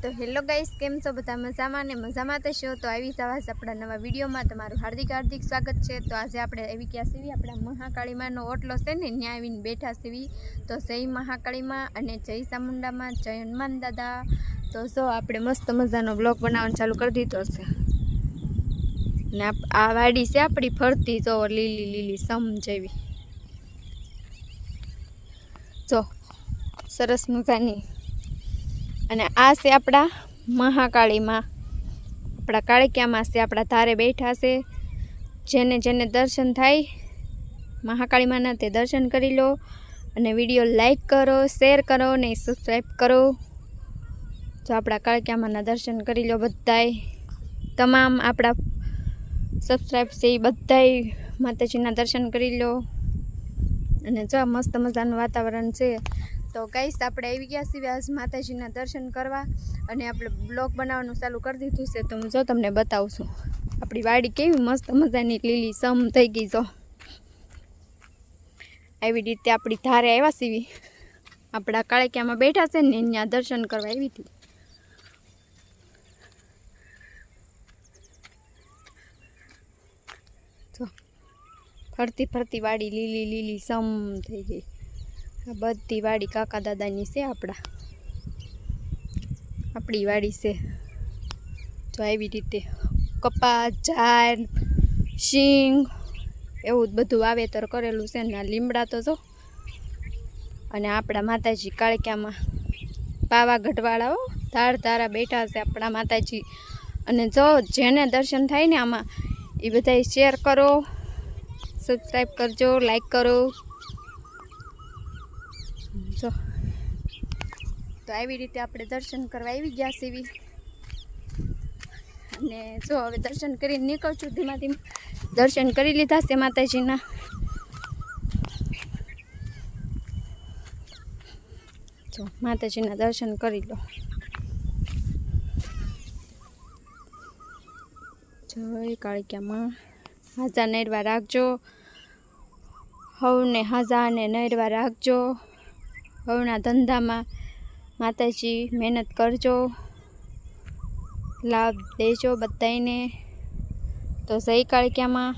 तो hello guys केम छो बधा मजामां ने मजामां तो छो। तो આવી જવા આપણા નવા વિડીયોમાં તમારું હાર્દિક હાર્દિક સ્વાગત છે। તો આજે આપણે આવી ગયા છીએ આપણા મહાકાળીમાંનો ઓટલો છે ને ત્યાં આવીને બેઠા છીએ। તો જય મહાકાળીમાં અને જય ચામુંડામાં, જય હનુમાન દાદા। તો જો આપણે મસ્ત મજાનો બ્લોગ બનાવવાનું ચાલુ કરી દીધો છે ને આ વાડી છે આપણી ફરતી જો લીલી લીલી સમ જેવી જો સરસ મજાની। અને आ से अपना महाकाली में अपना कालिका में से अपना धारे बैठा से जेने जेने दर्शन थाय महाकाली माना ते दर्शन करी लो अने वीडियो लाइक करो, शेर करो ने सब्सक्राइब करो। जो अपना कालिका माना दर्शन करी लो बधाय तमाम अपना सब्सक्राइब से बधाय माताजीना दर्शन करी लो। अने जो मस्त मजानुं वातावरण छे। तो गाइस આપણે આવી ગયા છીએ આજ માતાજીના દર્શન કરવા અને આપણે બ્લોગ બનાવવાનું ચાલુ કરી દીધું છે। તો હું જો તમને બતાવું છું આપણી વાડી કેવી મસ્ત મજાની લીલી સમ થઈ ગઈ। જો આવી રીતે આપણી ધારે આવ્યા છીએ આપણા કાળિકામાં બેઠા છે ને ત્યાં દર્શન કરવા આવી હતી। જો ફરતી ફરતી વાડી લીલી લીલી સમ થઈ ગઈ। बधी वाड़ी काका दादानी से अपनी वाड़ी से जो आई रीते कपास झार शींग एवं बधु वावेतर करेलू से ने लीमड़ा तो जो अने आपड़ा माताजी कालिका में पावागढ़वाड़ा धार धारा बैठा से अपना माताजी। अने जो जेने दर्शन थाय ने आमा ए बधाय शेर करो, सब्सक्राइब करजो, लाइक करो। जो तो આવી રીતે આપણે દર્શન કરવા આવી ગયા છીએ અને જો હવે દર્શન કરીને નીકળ છું ધીમા ધીમા। દર્શન કરી લીધા છે માતાજીના। જો માતાજીના દર્શન કરી લો। જય કાળિકામાં હાજા નરવા રાખજો, હવને હાજા ને નરવા રાખજો। हवना धंधा में माताजी मेहनत करजो, लाभ देजो बधाई ने। तो जय कालिका में।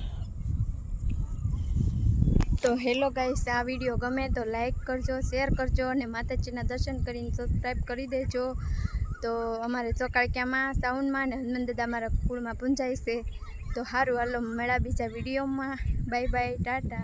तो हेलो गाइस आ वीडियो गमे तो लाइक करजो, शेर करजो और माताजीना दर्शन करीने सब्सक्राइब करी देजो। तो अमारे जो कालिका में साउंड में हनुमान दादा मारा कुल में पूंजाय से। तो हारू हालो मेळा बीजा वीडियो में। Bye bye Tata.